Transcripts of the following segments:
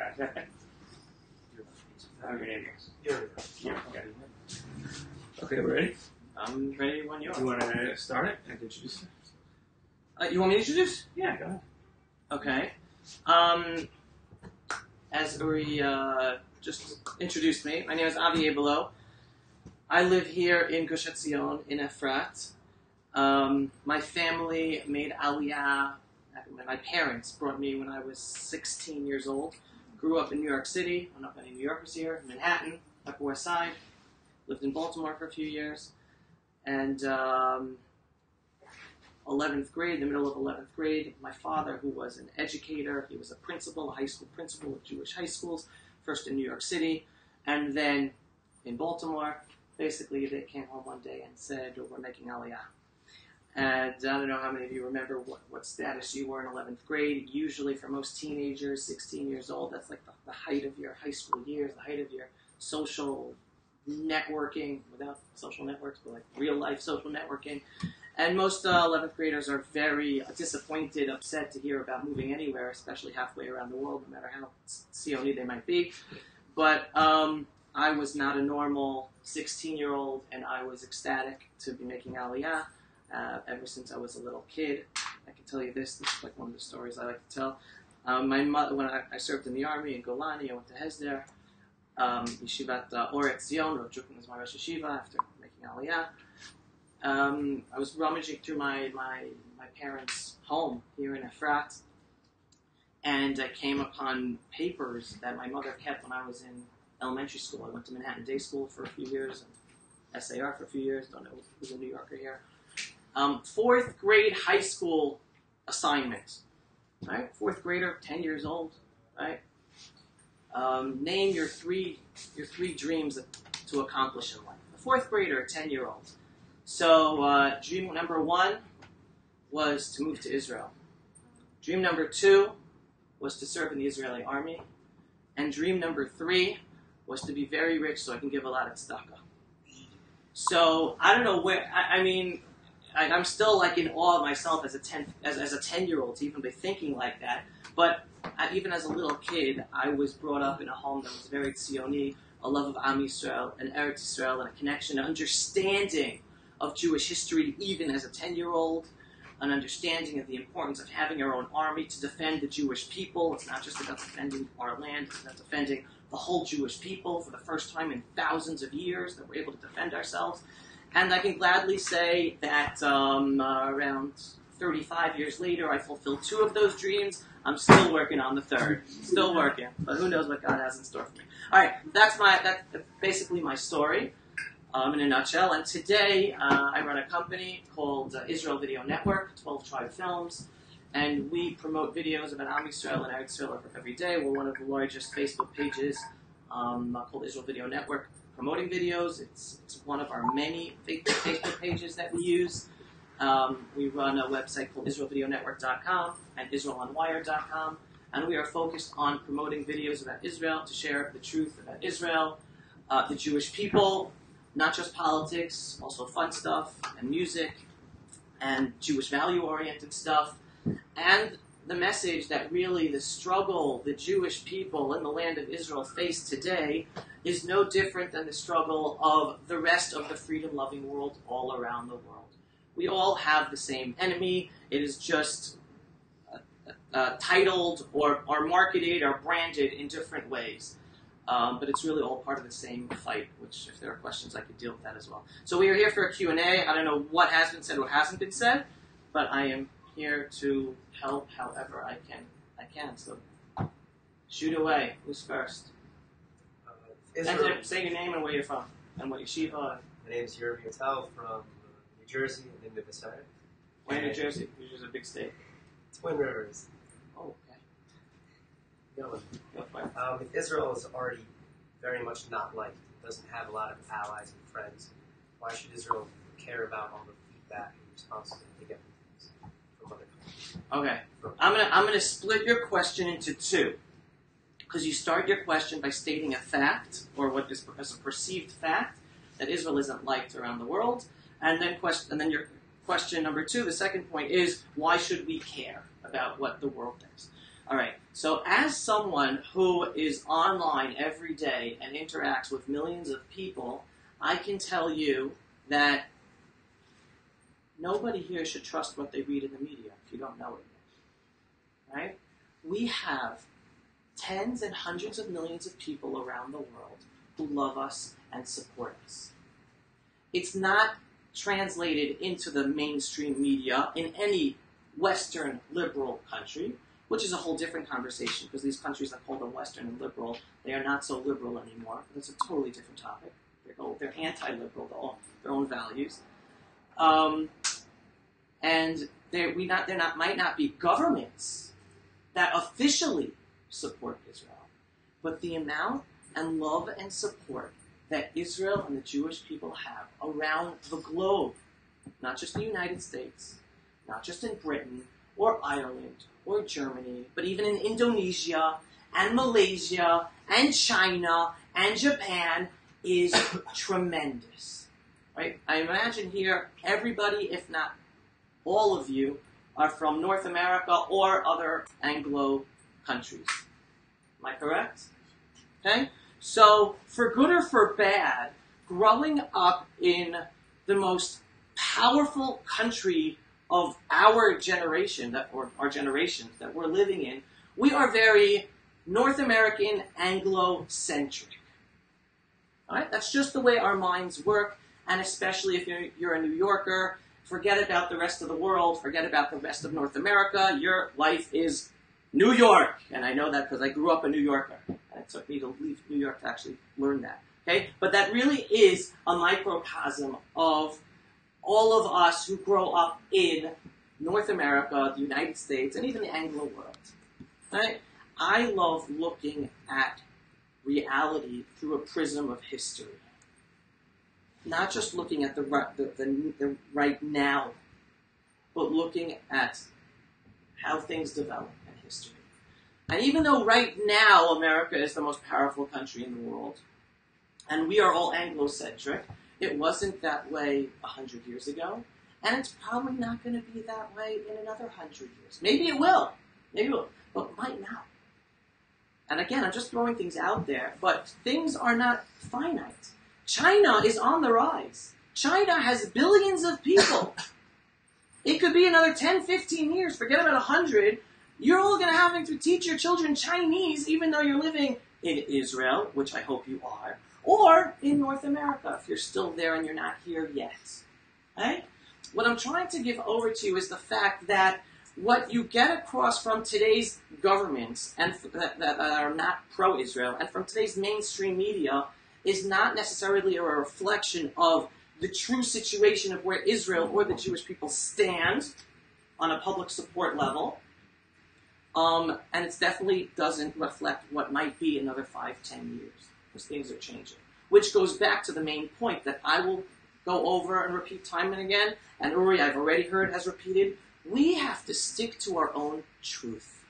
God. How your name is? Yeah. Okay. Okay, ready? I'm ready when you are. Do you want to start it and introduce it? You want me to introduce? Yeah, go ahead. Okay. As Ari just introduced me, my name is Avi Ebelo. I live here in Gush Etzion in Efrat. My family made Aliyah. My parents brought me when I was 16 years old. Grew up in New York City. I'm not many New Yorkers here. Manhattan, Upper West Side. Lived in Baltimore for a few years. And 11th grade, in the middle of 11th grade, my father, who was an educator, he was a principal, a high school principal of Jewish high schools, first in New York City, and then in Baltimore. Basically, they came home one day and said, we're making Aliyah. And I don't know how many of you remember what status you were in 11th grade. Usually for most teenagers, 16 years old, that's like the height of your high school years, the height of your social networking, without social networks, but like real life social networking. And most 11th graders are very disappointed, upset to hear about moving anywhere, especially halfway around the world, no matter how Sioni they might be. But I was not a normal 16-year-old, and I was ecstatic to be making Aliyah ever since I was a little kid. I can tell you this is like one of the stories I like to tell. My mother, when I served in the army in Golani, I went to Hesder, Yeshivat Or Etzion, or Jukin was my Rosh Yeshiva after making Aliyah. I was rummaging through my parents' home here in Efrat, and I came upon papers that my mother kept when I was in elementary school. I went to Manhattan Day School for a few years, and SAR for a few years. Don't know who's a New Yorker here. 4th grade high school assignment. Right, 4th grader, 10 years old. Right. Name your three dreams to accomplish in life. A 4th grader, a 10-year-old. So dream number 1 was to move to Israel. Dream number 2 was to serve in the Israeli army. And dream number 3 was to be very rich so I can give a lot of tzedakah. So I don't know where, I'm still like in awe of myself as a 10-year-old to even be thinking like that. But even as a little kid, I was brought up in a home that was very Tzioni, a love of Am Yisrael and Eretz Yisrael, and a connection, an understanding of Jewish history, even as a 10-year-old, an understanding of the importance of having our own army to defend the Jewish people. It's not just about defending our land, it's about defending the whole Jewish people for the first time in thousands of years that we're able to defend ourselves. And I can gladly say that around 35 years later, I fulfilled 2 of those dreams. I'm still working on the 3rd. Still working. But who knows what God has in store for me. All right, that's basically my story in a nutshell. And today, I run a company called Israel Video Network, 12 Tribe Films. And we promote videos about Am Yisrael and Eretz Yisrael every day. We're one of the largest Facebook pages called Israel Video Network, promoting videos. It's one of our many Facebook pages that we use. We run a website called IsraelVideoNetwork.com and IsraelOnWire.com, and we are focused on promoting videos about Israel, to share the truth about Israel, the Jewish people, not just politics, also fun stuff and music and Jewish value-oriented stuff, and the message that really the struggle the Jewish people in the land of Israel face today is no different than the struggle of the rest of the freedom-loving world all around the world. We all have the same enemy. It is just titled or marketed or branded in different ways. But it's really all part of the same fight, which if there are questions, I could deal with that as well. So we are here for a Q&A. I don't know what has been said, what hasn't been said, but I am here to help however I can. So shoot away. Who's first? Say your name and where you're from, and what yeshiva. My name is Yermi Yatel from New Jersey, in the Visaria. Where in New Jersey? New Jersey's a big state. Twin Rivers. Oh, okay. Israel is already very much not liked. It doesn't have a lot of allies and friends. Why should Israel care about all the feedback and responses that they get from other countries? Okay. I'm gonna split your question into 2. Because you start your question by stating a fact, or what is as a perceived fact, that Israel isn't liked around the world, and then your question number 2, the second point is, why should we care about what the world thinks? All right. So as someone who is online every day and interacts with millions of people, I can tell you that nobody here should trust what they read in the media if you don't know it yet. Right? We have tens and hundreds of millions of people around the world who love us and support us. It's not translated into the mainstream media in any Western liberal country, which is a whole different conversation, because these countries that call them Western and liberal, they are not so liberal anymore. That's a totally different topic. They're anti-liberal to all their own values. And there might not be governments that officially support Israel, but the amount and love and support that Israel and the Jewish people have around the globe, not just the United States, not just in Britain or Ireland or Germany, but even in Indonesia and Malaysia and China and Japan, is tremendous. Right? I imagine here everybody, if not all of you, are from North America or other Anglo countries. Am I correct? Okay? So, for good or for bad, growing up in the most powerful country of our generation, or our generations that we're living in, we are very North American, Anglo-centric. All right? That's just the way our minds work, and especially if you're a New Yorker, forget about the rest of the world, forget about the rest of North America. Your life is New York, and I know that because I grew up a New Yorker. And it took me to leave New York to actually learn that. Okay, but that really is a microcosm of all of us who grow up in North America, the United States, and even the Anglo world. Right? I love looking at reality through a prism of history, not just looking at the right now, but looking at how things develop in history. And even though right now America is the most powerful country in the world, and we are all Anglo-centric, it wasn't that way 100 years ago, and it's probably not going to be that way in another 100 years. Maybe it will, but might not. And again, I'm just throwing things out there, but things are not finite. China is on the rise. China has billions of people. It could be another 10, 15 years, forget about 100. You're all going to have to teach your children Chinese, even though you're living in Israel, which I hope you are, or in North America, if you're still there and you're not here yet. Right? What I'm trying to give over to you is the fact that what you get across from today's governments and that are not pro-Israel, and from today's mainstream media, is not necessarily a reflection of the true situation of where Israel or the Jewish people stand on a public support level. And it definitely doesn't reflect what might be another 5, 10 years, because things are changing. Which goes back to the main point that I will go over and repeat time and again, and Uri, I've already heard, has repeated. We have to stick to our own truth.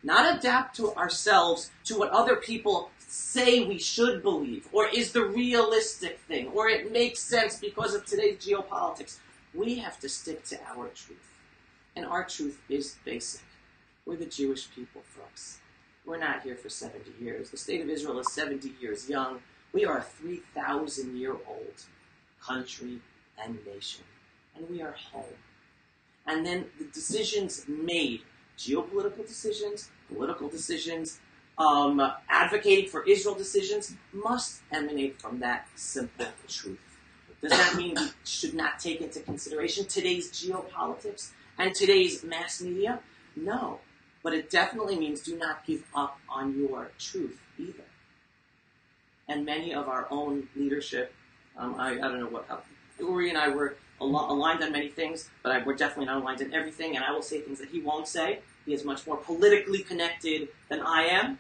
Not adapt to ourselves to what other people say we should believe, or is the realistic thing, or it makes sense because of today's geopolitics. We have to stick to our truth. And our truth is basic. We're the Jewish people, folks. We're not here for 70 years. The state of Israel is 70 years young. We are a 3,000-year-old country and nation. And we are home. And then the decisions made, geopolitical decisions, political decisions, advocating for Israel decisions, must emanate from that simple truth. Does that mean we should not take into consideration today's geopolitics and today's mass media? No. But it definitely means do not give up on your truth either. And many of our own leadership, I don't know what, Uri and I were aligned on many things, but we're definitely not aligned on everything, and I will say things that he won't say. He is much more politically connected than I am.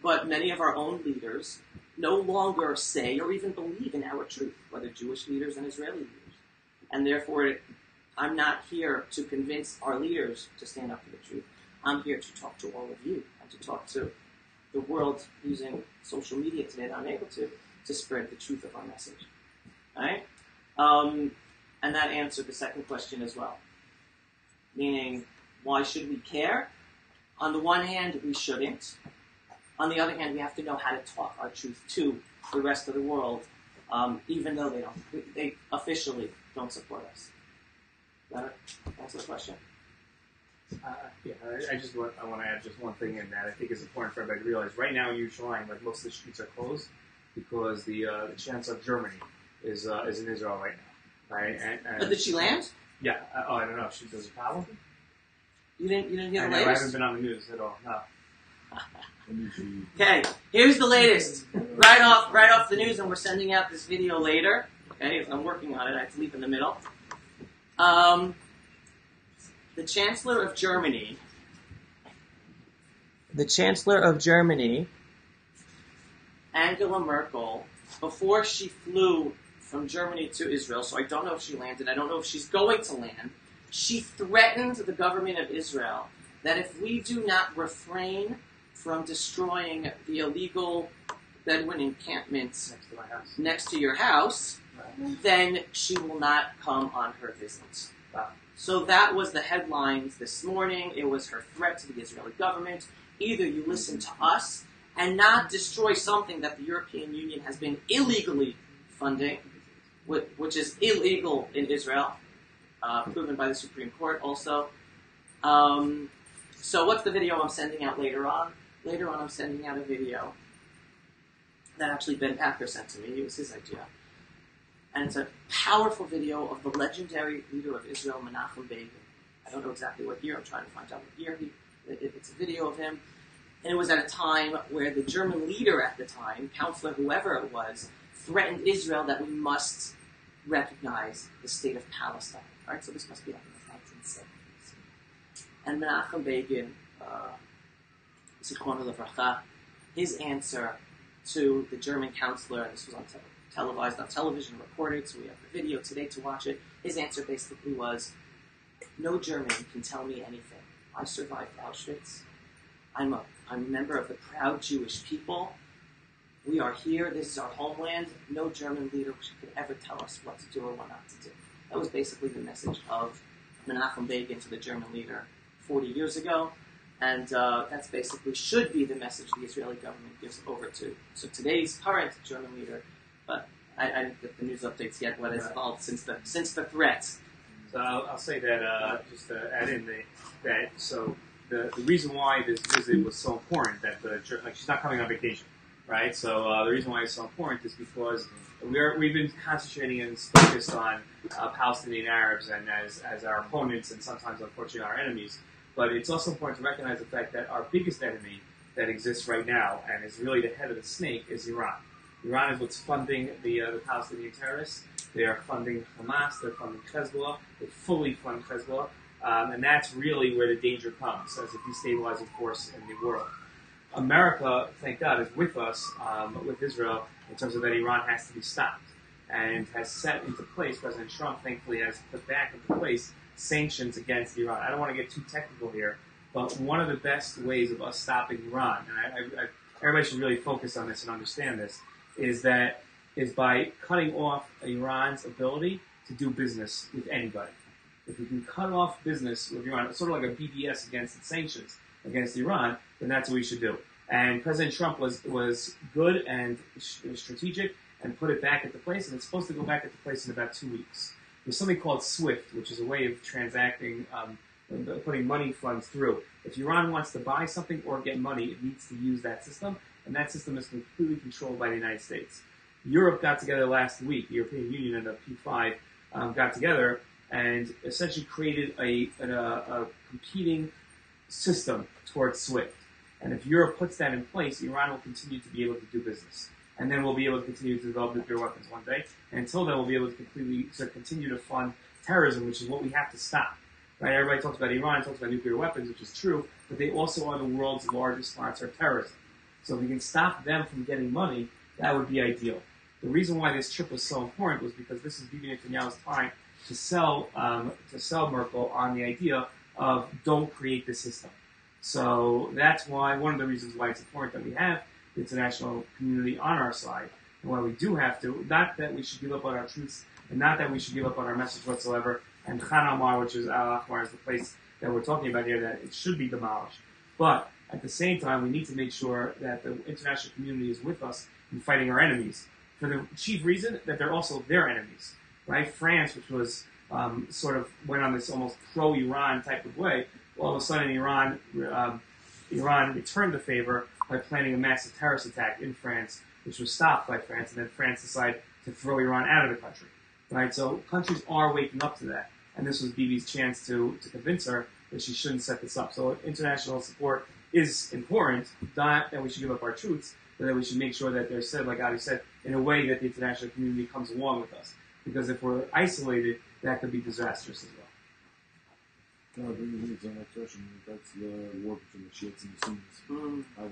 But many of our own leaders no longer say or even believe in our truth, whether Jewish leaders and Israeli leaders. And therefore, I'm not here to convince our leaders to stand up for the truth. I'm here to talk to all of you and to talk to the world using social media today that I'm able to spread the truth of our message. All right? And that answered the second question as well. Meaning, Why should we care? On the one hand, we shouldn't. On the other hand, we have to know how to talk our truth to the rest of the world, even though they officially don't support us. That answer the question? I want to add just one thing in that I think is important for everybody to realize. Right now in Yerushalayim, like most of the streets are closed because the Chancellor of Germany is in Israel right now. Right? But did she land? Yeah. I don't know. There's a problem. You didn't hear the I latest? haven't been on the news at all. No. Okay, here's the latest. Right off the news, and we're sending out this video later. Okay, I'm working on it. I have to leave in the middle. The Chancellor of Germany, Angela Merkel, before she flew from Germany to Israel, so I don't know if she landed, I don't know if she's going to land, she threatened the government of Israel that if we do not refrain from destroying the illegal Bedouin encampments next to your house, then she will not come on her visits. Wow. So that was the headlines this morning. It was her threat to the Israeli government. Either you listen to us and not destroy something that the European Union has been illegally funding, which is illegal in Israel, proven by the Supreme Court also. So what's the video I'm sending out later on? Later on I'm sending out a video that actually Ben Packer sent to me. It was his idea. And it's a powerful video of the legendary leader of Israel, Menachem Begin. I don't know exactly what year. I'm trying to find out what year. It's a video of him. And it was at a time where the German leader at the time, counselor, whoever it was, threatened Israel that we must recognize the state of Palestine. All right, so this must be like in the 1970s. And Menachem Begin, Zichrono Livracha, his answer to the German counselor, and this was on televised on television, recorded, so we have the video today to watch it. His answer basically was, no German can tell me anything. I survived Auschwitz. I'm a member of the proud Jewish people. We are here. This is our homeland. No German leader could ever tell us what to do or what not to do. That was basically the message of Menachem Begin to the German leader 40 years ago. And that's basically should be the message the Israeli government gives over to today's current German leader. But I didn't get the news updates yet. What has evolved since the threats? So I'll say that just to add in the reason why this visit was so important that she's not coming on vacation, right? So the reason why it's so important is because we've been concentrating and focused on Palestinian Arabs and as our opponents and sometimes unfortunately our enemies. But it's also important to recognize the fact that our biggest enemy that exists right now and is really the head of the snake is Iran. Iran is what's funding the Palestinian terrorists. They are funding Hamas. They're funding Hezbollah. They fully fund Hezbollah. And that's really where the danger comes as a destabilizing force in the world. America, thank God, is with us, with Israel, in terms of that Iran has to be stopped and has set into place, President Trump, thankfully, has put back into place sanctions against Iran. I don't want to get too technical here, but one of the best ways of us stopping Iran, and everybody should really focus on this and understand this, is by cutting off Iran's ability to do business with anybody. If we can cut off business with Iran, it's sort of like a BDS against the sanctions against Iran, then that's what we should do. And President Trump was good and strategic and put it back into place, and it's supposed to go back into place in about 2 weeks. There's something called SWIFT, which is a way of transacting, putting money funds through. If Iran wants to buy something or get money, it needs to use that system, and that system is completely controlled by the United States. Europe got together last week. The European Union and the P5 got together and essentially created a competing system towards SWIFT. And if Europe puts that in place, Iran will continue to be able to do business. And then we'll be able to continue to develop nuclear weapons one day. And until then, we'll be able to continue to fund terrorism, which is what we have to stop. Right? Everybody talks about Iran, talks about nuclear weapons, which is true, but they also are the world's largest sponsor of terrorism. So if we can stop them from getting money, that would be ideal. The reason why this trip was so important was because this is Bibi Netanyahu's time to sell Merkel on the idea of don't create this system. So that's why, one of the reasons why it's important that we have the international community on our side, and why we do have to, not that we should give up on our truths, and not that we should give up on our message whatsoever, and Khan Amar, which is Al Akhbar, is the place that we're talking about here, that it should be demolished. But at the same time, we need to make sure that the international community is with us in fighting our enemies, for the chief reason that they're also their enemies, right? France, which was sort of went on this almost pro-Iran type of way, all of a sudden Iran returned the favor by planning a massive terrorist attack in France, which was stopped by France, and then France decided to throw Iran out of the country, right? So countries are waking up to that, and this was Bibi's chance to convince her that she shouldn't set this up. So international support is important, not that we should give up our troops, but that we should make sure that they're said, like Ari said, in a way that the international community comes along with us. Because if we're isolated, that could be disastrous as well. No, but you need to answer that question. That's the war between the Shiites and the Sunnis. How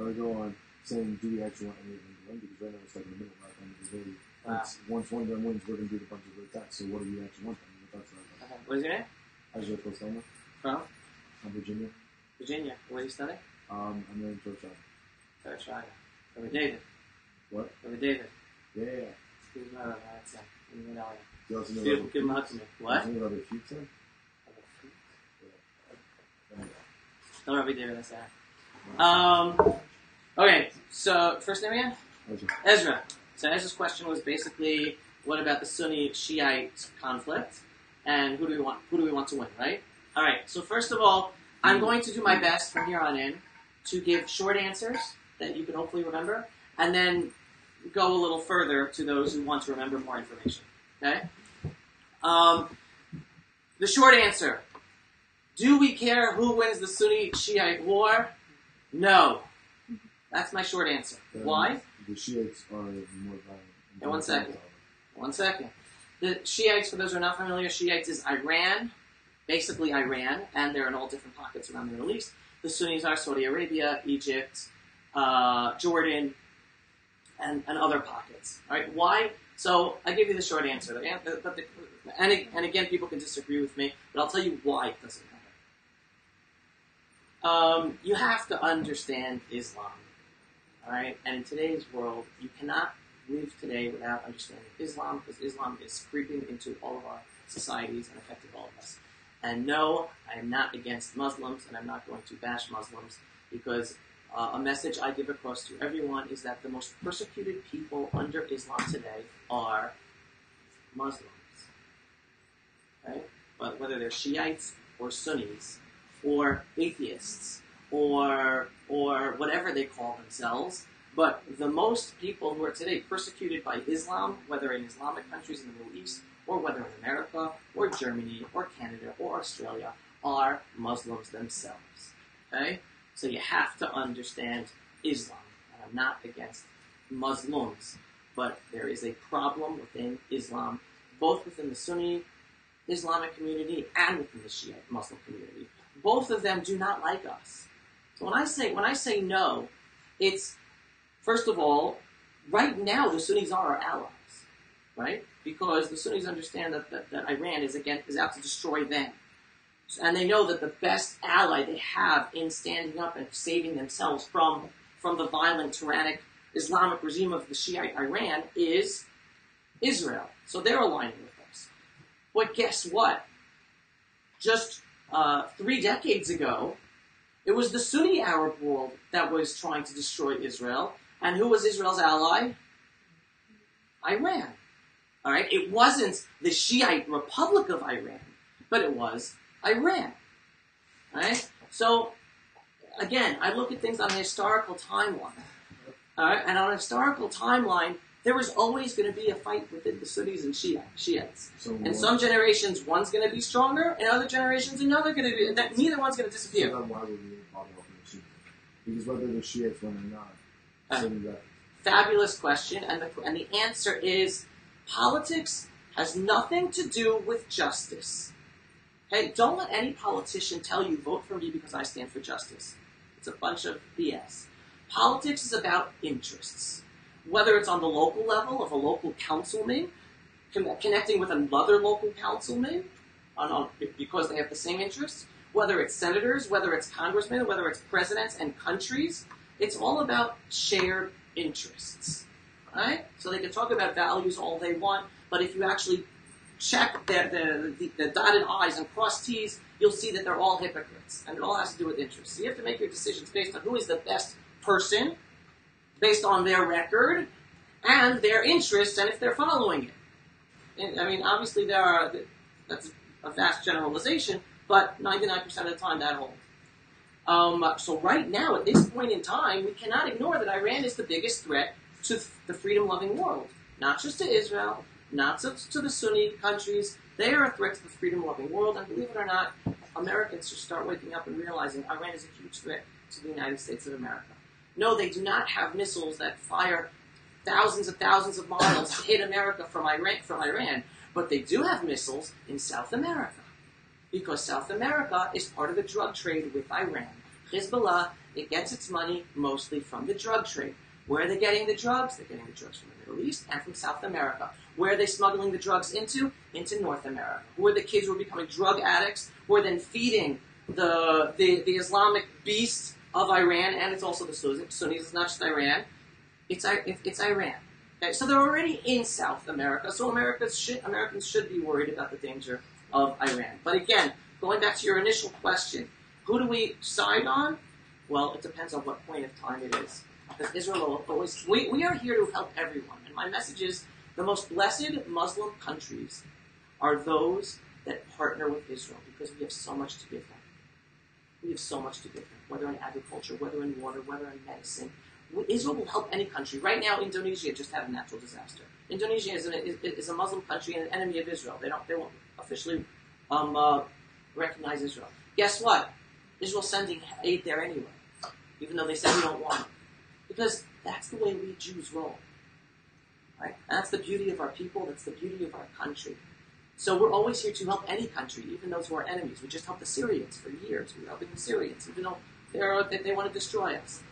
they go on saying, do we actually want any of them to win? Because right now it's like in the middle right end of the day. Once one of them wins, we're going to do a bunch of attacks. So what do we actually want them? What is your name? Ajay Kostama. From? I'm Virginia. Virginia. Where do you study? I'm in Georgetown. Georgetown. Over David. What? Over David. Yeah. Who's my brother? That's it. You know Do you also know him. Give him a hug to me. What? Do you know about the Future? Don't worry, David. That's that. Okay, so first name again? Ezra. So Ezra's question was basically, what about the Sunni Shiite conflict, and who do we want to win, right? All right. So first of all, I'm going to do my best from here on in to give short answers that you can hopefully remember, and then go a little further to those who want to remember more information. Okay. The short answer: do we care who wins the Sunni Shiite war? No. That's my short answer. Why? The Shiites are more violent. And one second. The Shiites, for those who are not familiar, Shiites is Iran, basically Iran, and they're in all different pockets around the Middle East. The Sunnis are Saudi Arabia, Egypt, Jordan, and other pockets. All right, why? So I give you the short answer. And again, people can disagree with me, but I'll tell you why it doesn't matter. You have to understand Islam. All right, and in today's world, you cannot live today without understanding Islam, because Islam is creeping into all of our societies and affecting all of us. And no, I am not against Muslims, and I'm not going to bash Muslims, because a message I give across to everyone is that the most persecuted people under Islam today are Muslims. Right? But whether they're Shiites or Sunnis or atheists or whatever they call themselves, but the most people who are today persecuted by Islam, whether in Islamic countries in the Middle East, or whether in America, or Germany, or Canada, or Australia, are Muslims themselves. Okay? So you have to understand Islam. And I'm not against Muslims, but there is a problem within Islam, both within the Sunni Islamic community and within the Shiite Muslim community. Both of them do not like us. So when I say no, it's, first of all, right now the Sunnis are our allies, right? Because the Sunnis understand that Iran is out to destroy them. And they know that the best ally they have in standing up and saving themselves from the violent, tyrannic Islamic regime of the Shiite Iran is Israel. So they're aligning with us. But guess what? Just 3 decades ago, it was the Sunni Arab world that was trying to destroy Israel. And who was Israel's ally? Iran. All right? It wasn't the Shiite Republic of Iran, but it was Iran. All right? So, again, I look at things on a historical timeline. All right? And on a historical timeline, there was always going to be a fight within the Sunnis and Shiites. And some generations, one's going to be stronger, and other generations, another going to be. Neither one's going to disappear. So then why would we bother helping the Shiites? Because whether the Shiites win or not, fabulous question, and the answer is politics has nothing to do with justice. Hey, don't let any politician tell you vote for me because I stand for justice. It's a bunch of BS. Politics is about interests. Whether it's on the local level of a local councilman, connecting with another local councilman because they have the same interests, whether it's senators, whether it's congressmen, whether it's presidents and countries, it's all about shared interests. Right? So they can talk about values all they want, but if you actually check the dotted I's and cross T's, you'll see that they're all hypocrites, and it all has to do with interest. So you have to make your decisions based on who is the best person, based on their record, and their interests, and if they're following it. And, I mean, obviously that's a vast generalization, but 99% of the time that holds. So right now, at this point in time, we cannot ignore that Iran is the biggest threat to the freedom-loving world. Not just to Israel, not to the Sunni countries. They are a threat to the freedom-loving world, and believe it or not, Americans should start waking up and realizing Iran is a huge threat to the United States of America. No, they do not have missiles that fire thousands of miles to hit America from Iran, but they do have missiles in South America, because South America is part of the drug trade with Iran. Hezbollah, it gets its money mostly from the drug trade. Where are they getting the drugs? They're getting the drugs from the Middle East and from South America. Where are they smuggling the drugs into? Into North America. Who are the kids who are becoming drug addicts, who are then feeding the Islamic beast of Iran, and it's also the Sunnis, it's not just Iran. It's Iran. Okay, so they're already in South America, so Americans should be worried about the danger of Iran. But again, going back to your initial question, who do we side on? Well, it depends on what point of time it is. Because Israel will always... We are here to help everyone. And my message is, the most blessed Muslim countries are those that partner with Israel, because we have so much to give them. We have so much to give them, whether in agriculture, whether in water, whether in medicine. Israel will help any country. Right now, Indonesia just had a natural disaster. Indonesia is a Muslim country and an enemy of Israel. They won't officially recognize Israel. Guess what? Israel's sending aid there anyway, even though they said we don't want it. Because that's the way we Jews roll. Right? And that's the beauty of our people. That's the beauty of our country. So we're always here to help any country, even those who are enemies. We just helped the Syrians for years. We're helping the Syrians, even though they want to destroy us.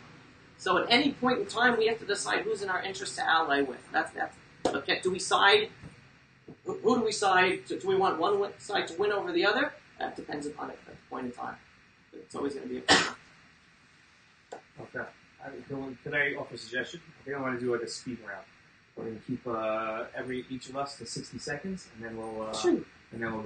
So at any point in time, we have to decide who's in our interest to ally with. That's okay. Do we side? Who do we side? Do we want one side to win over the other? That depends upon it at the point in time. But it's always going to be a problem. Okay. Could I offer a suggestion? I think I want to do like a speed round. We're going to keep each of us to 60 seconds, and then we'll go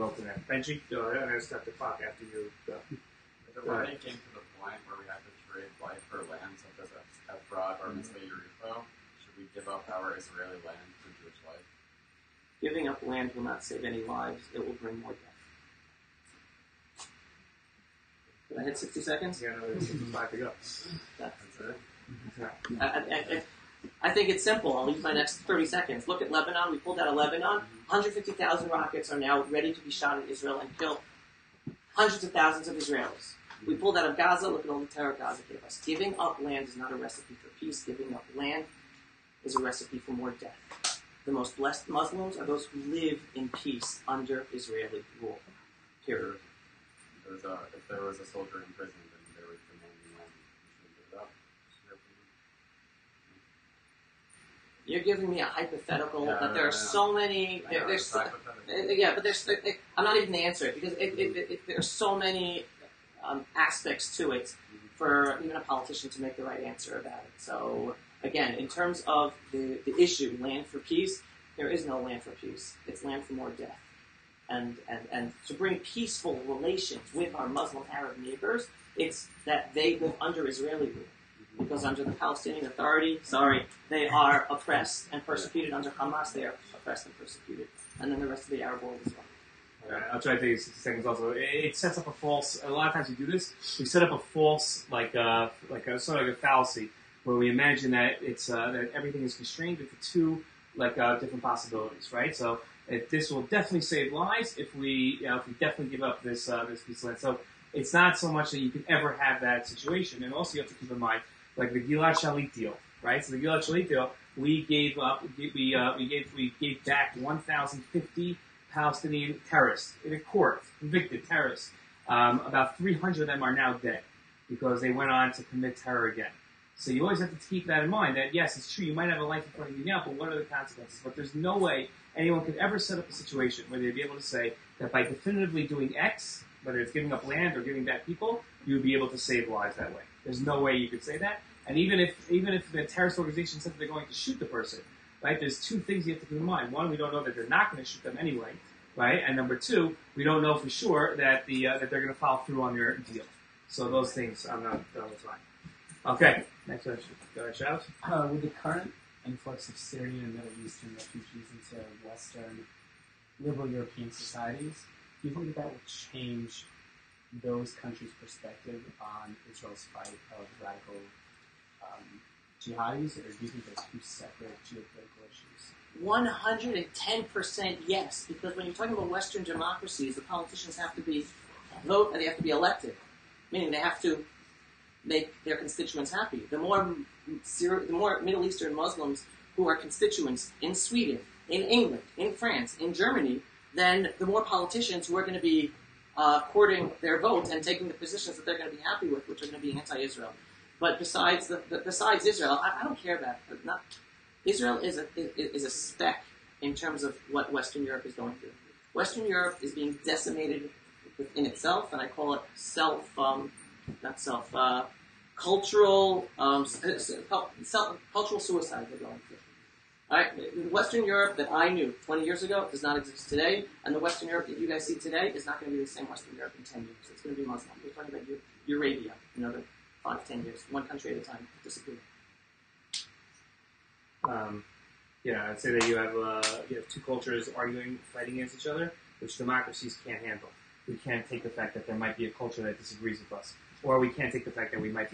from there. Benji, I'm going to start the clock after you go. If it already came to the point where we had to trade life for land, such as Efrod or Mitzvah Yerushalayim, should we give up our Israeli land for Jewish life? Giving up land will not save any lives. It will bring more death. Did I hit 60 seconds? Yeah, no, there's 65 to go. That's it. I think it's simple. I'll use my next 30 seconds. Look at Lebanon. We pulled out of Lebanon. 150,000 rockets are now ready to be shot at Israel and kill hundreds of thousands of Israelis. We pulled out of Gaza. Look at all the terror Gaza gave us. Giving up land is not a recipe for peace. Giving up land is a recipe for more death. The most blessed Muslims are those who live in peace under Israeli rule. Period. If there was a soldier in prison, then there was demanding land. You shouldn't give it up. You're giving me a hypothetical that there are so many. I'm not even going to answer it because there are so many aspects to it for even a politician to make the right answer about it. So again, in terms of the issue, land for peace, there is no land for peace. It's land for more death. And to bring peaceful relations with our Muslim Arab neighbors, it's that they live under Israeli rule. Because under the Palestinian Authority, they are oppressed and persecuted. Under Hamas, they are oppressed and persecuted. And then the rest of the Arab world as well. I'll try to take 60 seconds also. It sets up a false, a lot of times we do this, we set up a false, sort of like a fallacy, where we imagine that it's, that everything is constrained into two, different possibilities, right? So, this will definitely save lives if we definitely give up this piece of land. So, it's not so much that you can ever have that situation. And also you have to keep in mind, like the Gilad Shalit deal, right? So the Gilad Shalit deal, we gave back 1,050 Palestinian terrorists in a court, convicted terrorists. About 300 of them are now dead because they went on to commit terror again. So you always have to keep that in mind. That yes, it's true, you might have a life in front of you now, but what are the consequences? But there's no way anyone could ever set up a situation where they'd be able to say that by definitively doing X, whether it's giving up land or giving back people, you would be able to save lives that way. There's no way you could say that. And even if the terrorist organization said that they're going to shoot the person, right? There's two things you have to keep in mind. One, we don't know that they're not going to shoot them anyway, right? And number two, we don't know for sure that that they're going to follow through on their deal. So those things, I'm not done with mine. Okay, next question. Go ahead, Shabbos. With the current influx of Syrian and Middle Eastern refugees into Western liberal European societies, do you think that will change those countries' perspective on Israel's fight of radical jihadis, or do you think they're two separate geopolitical issues? 110% yes, because when you're talking about Western democracies, the politicians have to be vote and they have to be elected, meaning they have to make their constituents happy. The more Middle Eastern Muslims who are constituents in Sweden, in England, in France, in Germany, then the more politicians who are going to be courting their vote and taking the positions that they're going to be happy with, which are going to be anti-Israel. But besides Israel, I don't care about it. Israel is a speck in terms of what Western Europe is going through. Western Europe is being decimated within itself, and I call it cultural suicide they're going through. All right, the Western Europe that I knew 20 years ago does not exist today, and the Western Europe that you guys see today is not going to be the same Western Europe in 10 years. It's going to be Muslim. We're talking about Eurasia, another 5-10 years, one country at a time, disappear. I'd say that you have two cultures arguing, fighting against each other, which democracies can't handle. We can't take the fact that there might be a culture that disagrees with us, or we can't take the fact that we have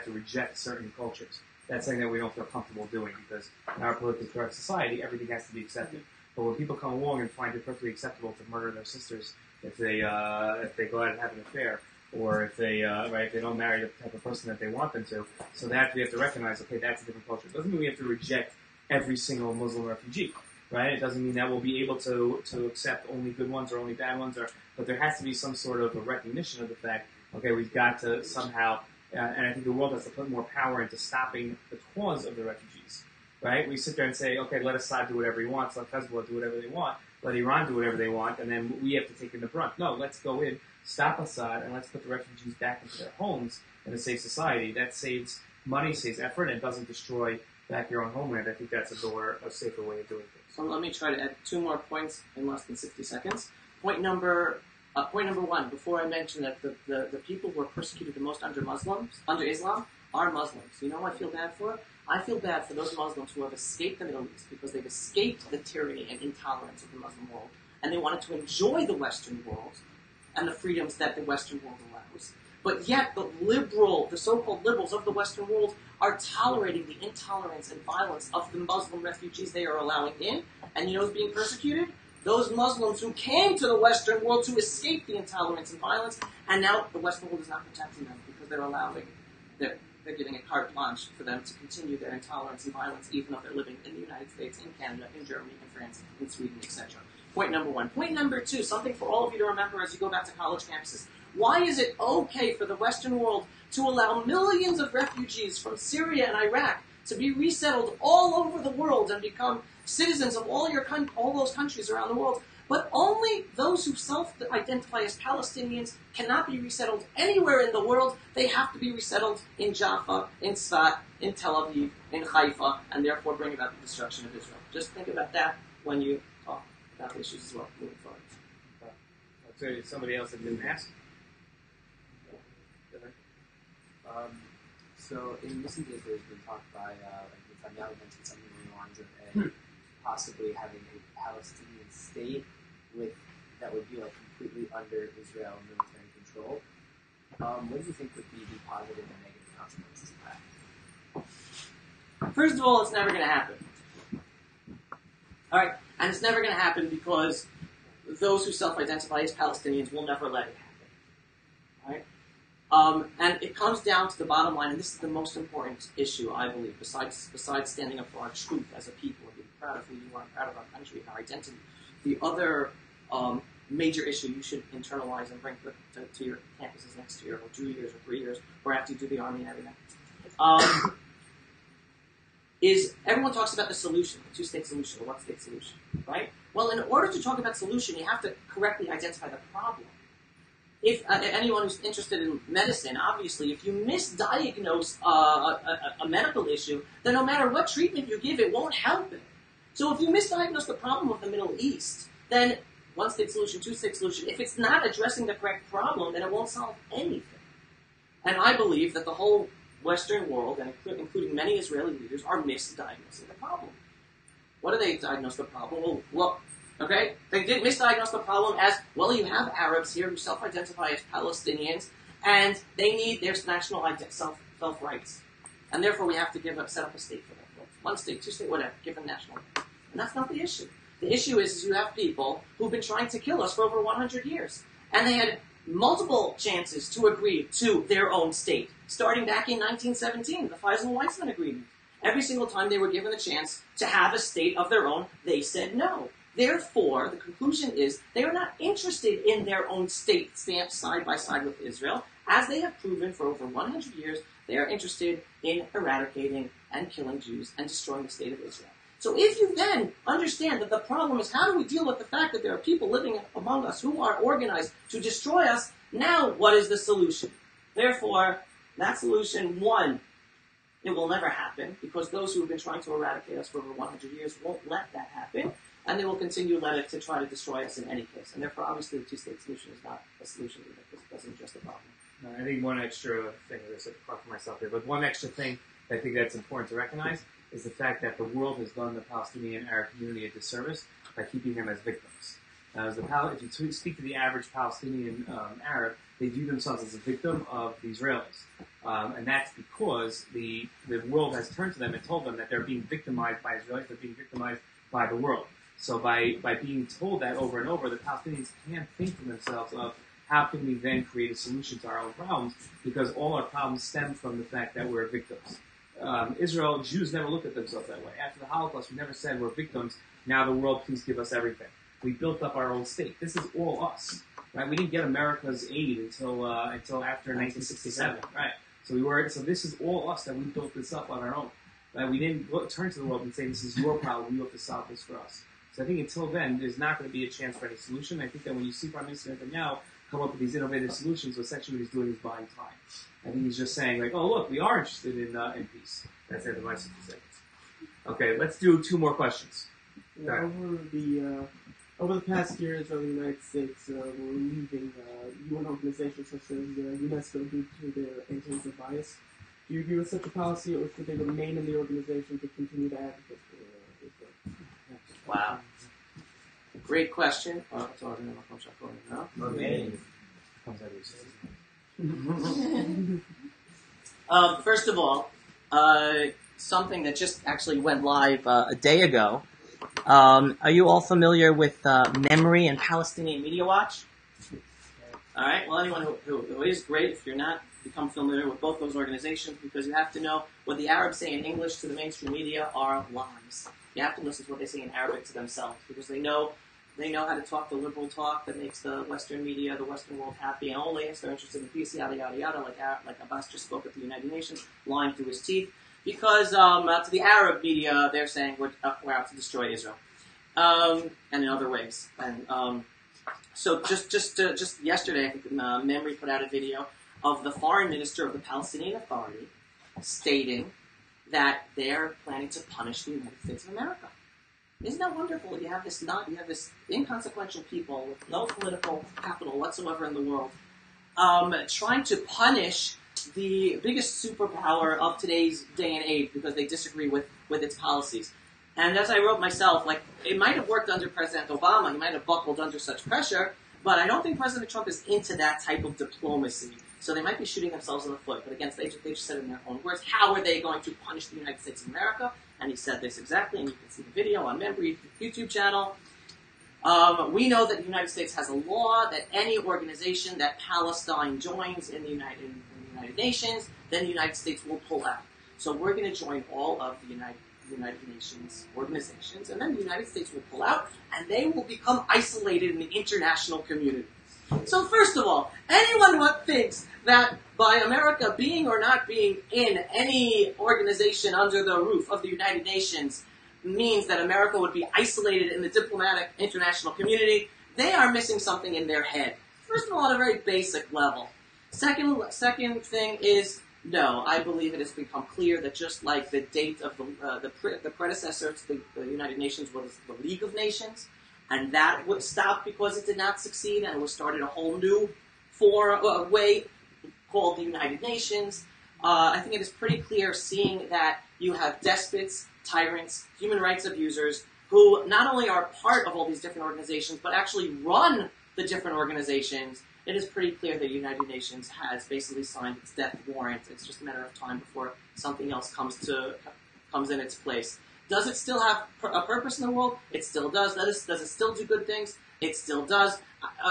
to reject certain cultures. That's something that we don't feel comfortable doing, because in our politically correct society, everything has to be accepted. But when people come along and find it perfectly acceptable to murder their sisters if they go out and have an affair, or if they don't marry the type of person that they want them to, so that we have to recognize, okay, that's a different culture. It doesn't mean we have to reject every single Muslim refugee, right? It doesn't mean that we'll be able to accept only good ones or only bad ones, but there has to be some sort of a recognition of the fact, okay, we've got to somehow, and I think the world has to put more power into stopping the cause of the refugees, right? We sit there and say, okay, let Assad do whatever he wants, let Hezbollah do whatever they want, let Iran do whatever they want, and then we have to take in the brunt. No, let's go in, stop Assad, and let's put the refugees back into their homes in a safe society. That saves money, saves effort, and doesn't destroy back your own homeland. I think that's a safer way of doing things. So let me try to add 2 more points in less than 60 seconds. Point number 1, before I mention that the people who are persecuted the most under Islam, are Muslims. You know what I feel bad for? I feel bad for those Muslims who have escaped the Middle East because they've escaped the tyranny and intolerance of the Muslim world, and they wanted to enjoy the Western world and the freedoms that the Western world allows. But yet the so-called liberals of the Western world are tolerating the intolerance and violence of the Muslim refugees they are allowing in. And you know who's being persecuted? Those Muslims who came to the Western world to escape the intolerance and violence, and now the Western world is not protecting them because they're giving a carte blanche for them to continue their intolerance and violence, even though they're living in the United States, in Canada, in Germany, in France, in Sweden, etc. Point number 1. Point number 2, something for all of you to remember as you go back to college campuses. Why is it okay for the Western world to allow millions of refugees from Syria and Iraq to be resettled all over the world and become citizens of all those countries around the world, but only those who self-identify as Palestinians cannot be resettled anywhere in the world? They have to be resettled in Jaffa, in Sfat, in Tel Aviv, in Haifa, and therefore bring about the destruction of Israel. Just think about that when you talk about the issues as well, moving forward. I'll tell you somebody else that didn't ask. So in recent days, there's been talk by Netanyahu mentioned something along the lines of possibly having a Palestinian state that would be like completely under Israel military control. What do you think would be the positive and negative consequences of that? First of all, it's never going to happen. All right, and it's never going to happen because those who self-identify as Palestinians will never let it happen. All right. And it comes down to the bottom line, and this is the most important issue, I believe, besides standing up for our truth as a people and being proud of who you are, and proud of our country and our identity. The other major issue you should internalize and bring to your campuses next year, or 2 years, or 3 years, or after you do the army and everything, is everyone talks about the solution, the 2-state solution, the 1-state solution, right? Well, in order to talk about solution, you have to correctly identify the problem. If anyone who's interested in medicine, obviously, if you misdiagnose a medical issue, then no matter what treatment you give, it won't help it. So if you misdiagnose the problem of the Middle East, then one-state solution, two-state solution, if it's not addressing the correct problem, then it won't solve anything. And I believe that the whole Western world, and including many Israeli leaders, are misdiagnosing the problem. What do they diagnose the problem? Well, okay, they did misdiagnose the problem as, well, you have Arabs here who self-identify as Palestinians, and they need their national self-rights. And therefore we have to set up a state for them. One state, two state, whatever, give them national rights. And that's not the issue. The issue is you have people who've been trying to kill us for over 100 years. And they had multiple chances to agree to their own state, starting back in 1917, the Faisal-Weizmann Agreement. Every single time they were given the chance to have a state of their own, they said no. Therefore, the conclusion is they are not interested in their own state stamped side by side with Israel. As they have proven for over 100 years, they are interested in eradicating and killing Jews and destroying the state of Israel. So if you then understand that the problem is how do we deal with the fact that there are people living among us who are organized to destroy us, now what is the solution? Therefore, that solution, one, it will never happen because those who have been trying to eradicate us for over 100 years won't let that happen, and they will continue to try to destroy us in any case. And therefore, obviously, the two-state solution is not a solution because it doesn't address the problem. I think one extra thing, as I said, to talk for myself here, but one extra thing I think that's important to recognize is the fact that the world has done the Palestinian Arab community a disservice by keeping them as victims. If you speak to the average Palestinian Arab, they view themselves as a victim of the Israelis. And that's because the world has turned to them and told them that they're being victimized by Israelis, they're being victimized by the world. So by being told that over and over, the Palestinians can't think to themselves of how can we then create a solution to our own problems, because all our problems stem from the fact that we're victims. Jews never looked at themselves that way. After the Holocaust, we never said we're victims, now the world, please give us everything. We built up our own state. This is all us. Right? We didn't get America's aid until after 1967. Right? So this is all us that we built this up on our own. Right? We didn't turn to the world and say this is your problem. You have to solve this for us. So I think until then, there's not going to be a chance for any solution. I think that when you see Prime Minister Netanyahu come up with these innovative solutions, essentially what he's doing is buying time. I think he's just saying, like, oh, look, we are interested in peace. That's it, my 60 seconds. Okay, let's do two more questions. Yeah, over the past year, Israel and the United States were leaving UN organizations such as UNESCO due to their anti-Israel bias. Do you agree with such a policy, or should they remain in the organization to continue to advocate for Israel? Wow. Great question. First of all, something that just actually went live a day ago. Are you all familiar with Memory and Palestinian Media Watch? All right. Well, anyone who is, great. If you're not, become familiar with both those organizations, because you have to know what the Arabs say in English to the mainstream media are lies. You have to listen to what they say in Arabic to themselves, because they know how to talk the liberal talk that makes the Western media, the Western world happy, and only if they're interested in peace, yada, yada, yada, like Abbas just spoke at the United Nations, lying through his teeth. Because to the Arab media, they're saying we're out to destroy Israel, and in other ways. And so just yesterday, I think Memory put out a video of the foreign minister of the Palestinian Authority stating that they're planning to punish the United States of America. Isn't that wonderful? You have this inconsequential people with no political capital whatsoever in the world, trying to punish the biggest superpower of today's day and age because they disagree with its policies. And as I wrote myself, like, it might have worked under President Obama, he might have buckled under such pressure, but I don't think President Trump is into that type of diplomacy. So they might be shooting themselves in the foot. But again, they just said in their own words, how are they going to punish the United States of America? And he said this exactly, and you can see the video on Memory YouTube channel. We know that the United States has a law that any organization that Palestine joins in the United Nations, then the United States will pull out. So we're going to join all of the United Nations organizations, and then the United States will pull out, and they will become isolated in the international community. So first of all, anyone who thinks that by America being or not being in any organization under the roof of the United Nations means that America would be isolated in the diplomatic international community, they are missing something in their head. First of all, on a very basic level. Second thing is, no, I believe it has become clear that just like the date of the predecessor to the United Nations was the League of Nations, and that would stop because it did not succeed, and it was started a whole new way called the United Nations. I think it is pretty clear seeing that you have despots, tyrants, human rights abusers, who not only are part of all these different organizations, but actually run the different organizations. It is pretty clear that the United Nations has basically signed its death warrant. It's just a matter of time before something else comes in its place. Does it still have a purpose in the world? It still does. Does it still do good things? It still does.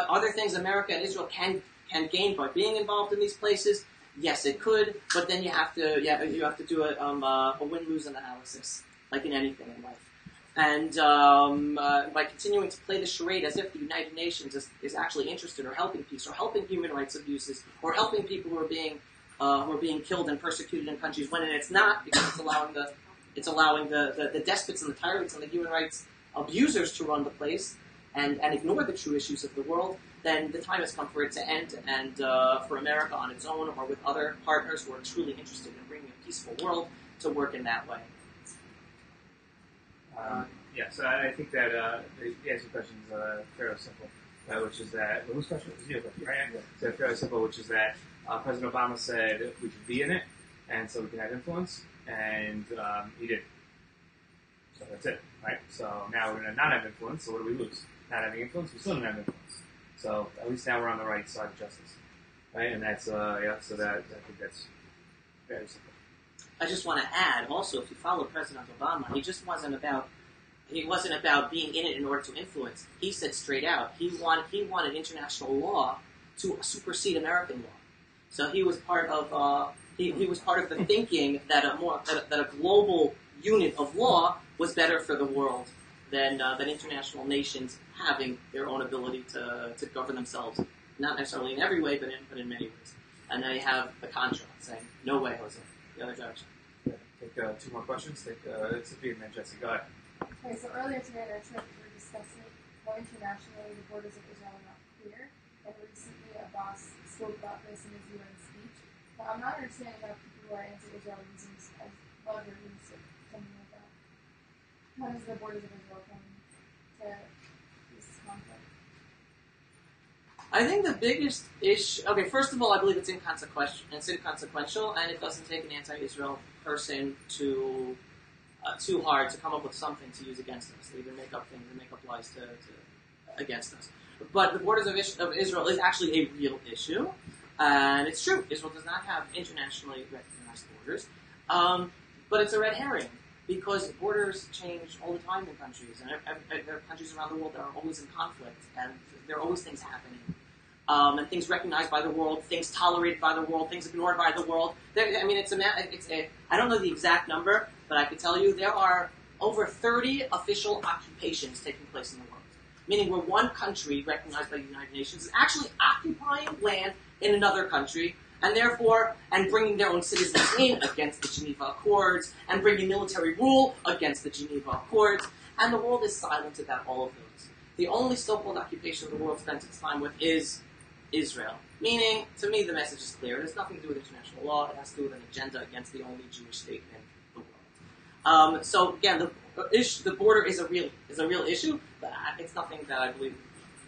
Are there things America and Israel can gain by being involved in these places? Yes, it could. But then you have to do a win-lose analysis, like in anything in life. And by continuing to play the charade as if the United Nations is actually interested or helping peace or helping human rights abuses or helping people who are being killed and persecuted in countries, when it's not, because it's allowing the despots and the tyrants and the human rights abusers to run the place and ignore the true issues of the world, then the time has come for it to end, and for America on its own or with other partners who are truly interested in bringing a peaceful world to work in that way. So I think that the answer question is fairly simple, which is that, whose question? It was your question, right? Yeah. So fairly simple, which is that President Obama said we should be in it, and so we can have influence, and he did. So that's it, right? So now we're going to not have influence, so what do we lose? Not having influence, we still don't have influence. So at least now we're on the right side of justice, right? And that's, so that, I think that's very simple. I just want to add, also, if you follow President Obama, he wasn't about being in it in order to influence. He said straight out, he wanted international law to supersede American law. So he was part of he was part of the thinking that a global unit of law was better for the world than international nations having their own ability to govern themselves, not necessarily in every way, but in many ways. And then you have the contra saying, "No way, Jose." The other direction. Yeah, take two more questions. It's a big man, Jesse. Go ahead. Okay, so earlier today at our trip, we were discussing how internationally the borders of Israel are not clear, and recently Abbas spoke about this in his UN speech. Now, I'm not understanding how people who are anti-Israel use this as leverage or something like that. How does the borders of Israel come to this conflict? I think the biggest issue... Okay, first of all, I believe it's inconsequential, and it doesn't take an anti-Israel person too hard to come up with something to use against us. They even make up things and make up lies against us. But the borders of Israel is actually a real issue, and it's true. Israel does not have internationally recognized borders, but it's a red herring, because borders change all the time in countries, and there are countries around the world that are always in conflict, and there are always things happening. And things recognized by the world, things tolerated by the world, things ignored by the world. I don't know the exact number, but I can tell you there are over 30 official occupations taking place in the world. Meaning where one country, recognized by the United Nations, is actually occupying land in another country, and bringing their own citizens in against the Geneva Accords, and bringing military rule against the Geneva Accords, and the world is silent about all of those. The only so-called occupation the world spends its time with is Israel. Meaning, to me, the message is clear. It has nothing to do with international law. It has to do with an agenda against the only Jewish state in the world. So again, the border is a real issue, but it's nothing that I believe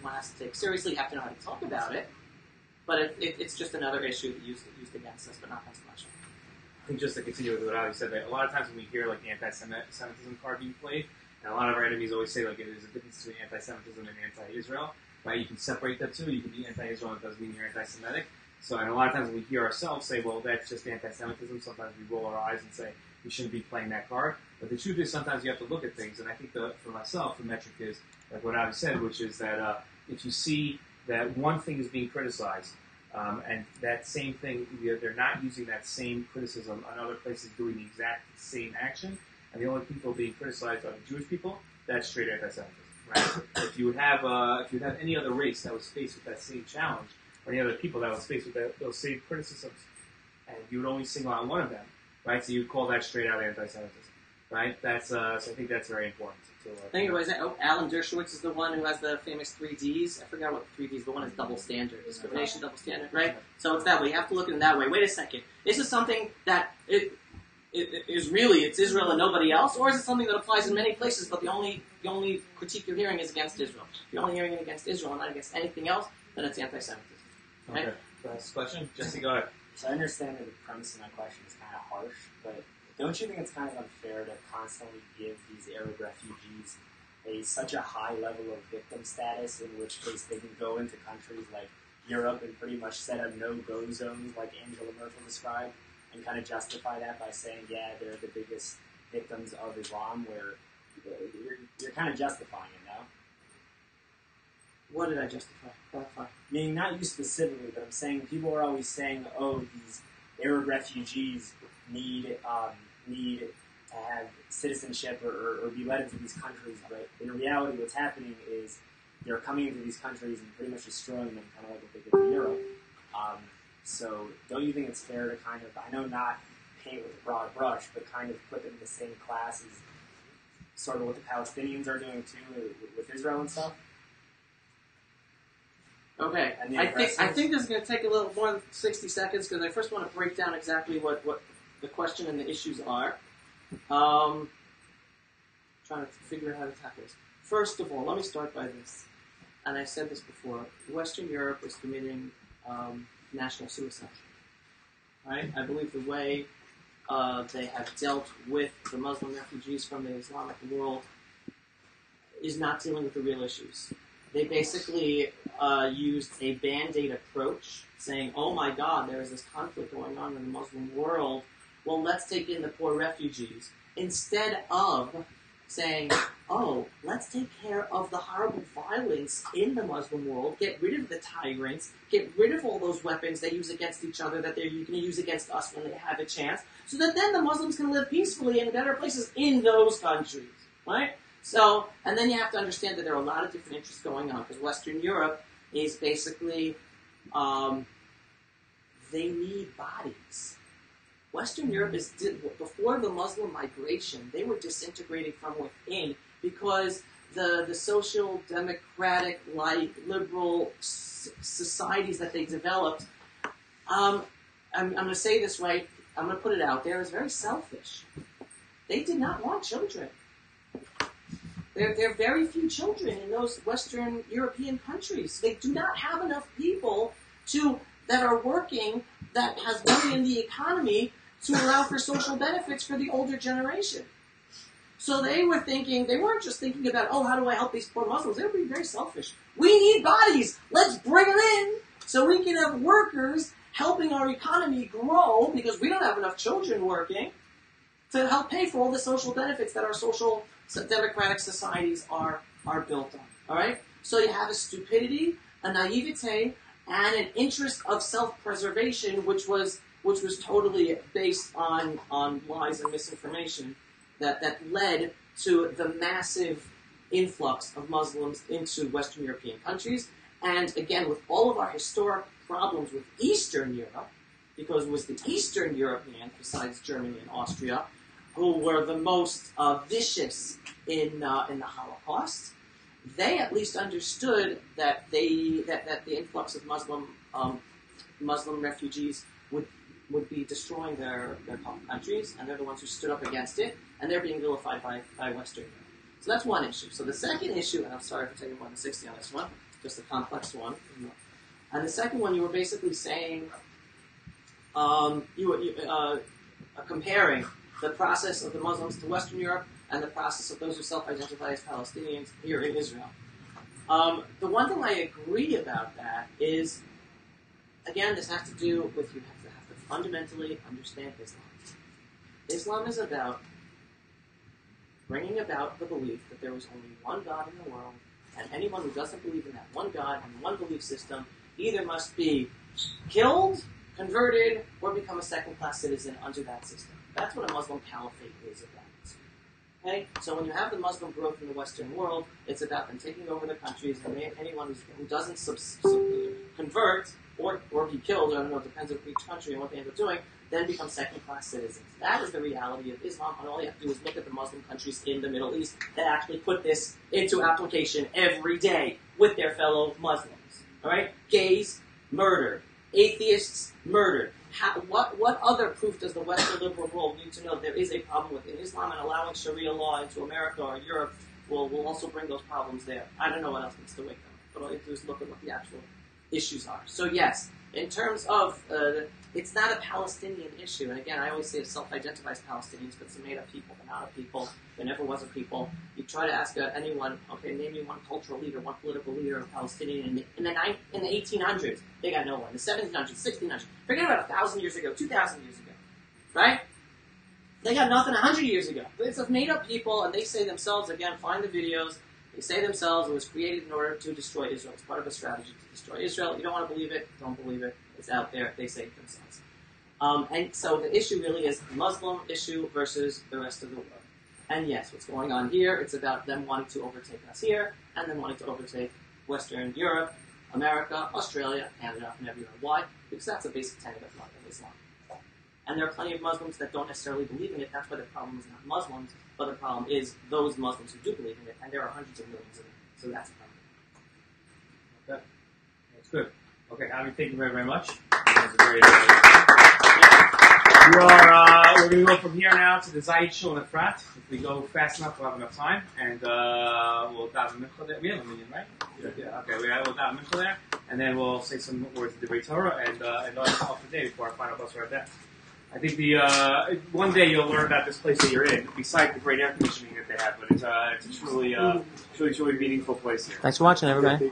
one has to take seriously. You have to know how to talk about it. But it's just another issue that used against us, but not consequential. I think just to continue with what Ali said, that a lot of times when we hear like the anti-Semitism card being played, and a lot of our enemies always say like there's a difference between anti-Semitism and anti-Israel. Right? You can separate the two. You can be anti-Israel and it doesn't mean you're anti-Semitic. So, and a lot of times when we hear ourselves say, well, that's just anti-Semitism, sometimes we roll our eyes and say, we shouldn't be playing that card. But the truth is sometimes you have to look at things, and I think for myself, the metric is, like what Ali said, which is that if you see that one thing is being criticized, and that same thing, they're not using that same criticism on other places doing the exact same action, and the only people being criticized are the Jewish people, that's straight anti-Semitism. Right? If you would have any other race that was faced with that same challenge, or any other people that was faced with those same criticisms, and you would only single out one of them, right? So you'd call that straight out anti-Semitism, right? That's so I think that's very important. Anyways, Alan Dershowitz is the one who has the famous 3 Ds. I forgot what the 3 Ds, but one is double standard, discrimination, double standard, right? So it's that way. You have to look at it that way. Wait a second. This is something that is really it's Israel and nobody else, or is it something that applies in many places, but the only critique you're hearing is against Israel? If you're only hearing it against Israel and not against anything else, then it's anti-Semitism. Okay? Last question. Jesse, go ahead. So I understand that the premise of my question is kind of harsh, but don't you think it's kind of unfair to constantly give these Arab refugees such a high level of victim status, in which case they can go into countries like Europe and pretty much set up no-go zones like Angela Merkel described, and kind of justify that by saying, yeah, they're the biggest victims of Islam, where you're kind of justifying it now? What did I justify? Clarify. Meaning, not you specifically, but I'm saying people are always saying, oh, these Arab refugees need to have citizenship or be led into these countries, but in reality what's happening is they're coming into these countries and pretty much destroying them, kind of like what they did in Europe. So don't you think it's fair to kind of, I know not paint with a broad brush, but kind of put them in the same class as sort of what the Palestinians are doing too with Israel and stuff? Okay, I think this is going to take a little more than 60 seconds because I first want to break down exactly what the question and the issues are. Trying to figure out how to tackle this. First of all, let me start by this. And I said this before. Western Europe is committing national suicide. Right? I believe the way they have dealt with the Muslim refugees from the Islamic world is not dealing with the real issues. They basically used a Band-Aid approach, saying, oh my God, there is this conflict going on in the Muslim world. Well, let's take in the poor refugees. Instead of saying, oh, let's take care of the horrible violence in the Muslim world, get rid of the tyrants, get rid of all those weapons they use against each other that they're going to use against us when they have a chance, so that then the Muslims can live peacefully in better places in those countries, right? So, and then you have to understand that there are a lot of different interests going on, because Western Europe is basically, they need bodies. Western Europe is, before the Muslim migration, they were disintegrating from within because the social, democratic, liberal societies that they developed, I'm going to say this right, I'm going to put it out there, is very selfish. They did not want children. There are very few children in those Western European countries. They do not have enough people that are working, that has money in the economy to allow for social benefits for the older generation. So they were thinking, they weren't just thinking about, oh, how do I help these poor Muslims? They were being very selfish. We need bodies. Let's bring them in so we can have workers helping our economy grow because we don't have enough children working to help pay for all the social benefits that our social democratic societies are built on. All right? So you have a stupidity, a naivete, and an interest of self-preservation, which was totally based on lies and misinformation that led to the massive influx of Muslims into Western European countries. And again, with all of our historic problems with Eastern Europe, because it was the Eastern Europeans, besides Germany and Austria, who were the most vicious in the Holocaust, they at least understood that the influx of Muslim refugees would be destroying their countries, and they're the ones who stood up against it, and they're being vilified by Western Europe. So that's one issue. So the second issue, and I'm sorry for taking more than 60 on this one, just a complex one. And the second one, you were basically saying, you were comparing the process of the Muslims to Western Europe and the process of those who self-identify as Palestinians here in Israel. The one thing I agree about that is, again, this has to do with you have to fundamentally understand Islam. Islam is about bringing about the belief that there is only one God in the world, and anyone who doesn't believe in that one God and one belief system either must be killed, converted, or become a second-class citizen under that system. That's what a Muslim caliphate is about. Okay? So when you have the Muslim growth in the Western world, it's about them taking over the countries, and anyone who doesn't convert or be killed, I don't know, it depends on each country and what they end up doing, then become second-class citizens. That is the reality of Islam, and all you have to do is look at the Muslim countries in the Middle East that actually put this into application every day with their fellow Muslims. All right? Gays, murdered. Atheists, murdered. what other proof does the Western liberal world need to know there is a problem within Islam, and allowing Sharia law into America or Europe will also bring those problems there? I don't know what else needs to wake them up, but all you have to do is look at what the actual issues are. So yes, in terms of, it's not a Palestinian issue, and again, I always say it self-identifies Palestinians, but it's a made-up people. They're not a people. There never was a people. You try to ask anyone, okay, name me one cultural leader, one political leader of Palestinian in the 1800s. They got no one. The 1700s, 1600s. Forget about 1,000 years ago, 2,000 years ago, right? They got nothing 100 years ago. It's a made-up people, and they say themselves, again, find the videos, they say themselves it was created in order to destroy Israel. It's part of a strategy to destroy Israel. You don't want to believe it, don't believe it. It's out there. They say it themselves. And so the issue really is Muslim issue versus the rest of the world. And yes, what's going on here, it's about them wanting to overtake us here, and then wanting to overtake Western Europe, America, Australia, Canada, and everywhere. Why? Because that's a basic tenet of Islam. And there are plenty of Muslims that don't necessarily believe in it. That's why the problem is not Muslims, but the problem is those Muslims who do believe in it, and there are hundreds of millions of them. So that's the problem. Okay. That's good. Okay, Abby, thank you very, very much. That was a great we're going to go from here now to the Zayid Shul and Efrat. If we go fast enough, we'll have enough time. And we'll daven mincha there. We have a minyan, right? Yeah. Okay, we'll daven mincha there. And then we'll say some words of the Torah and off the day before our final bus right there. I think one day you'll learn about this place that you're in, besides the great air conditioning that they have. But it's a truly meaningful place here. Thanks for watching, everybody.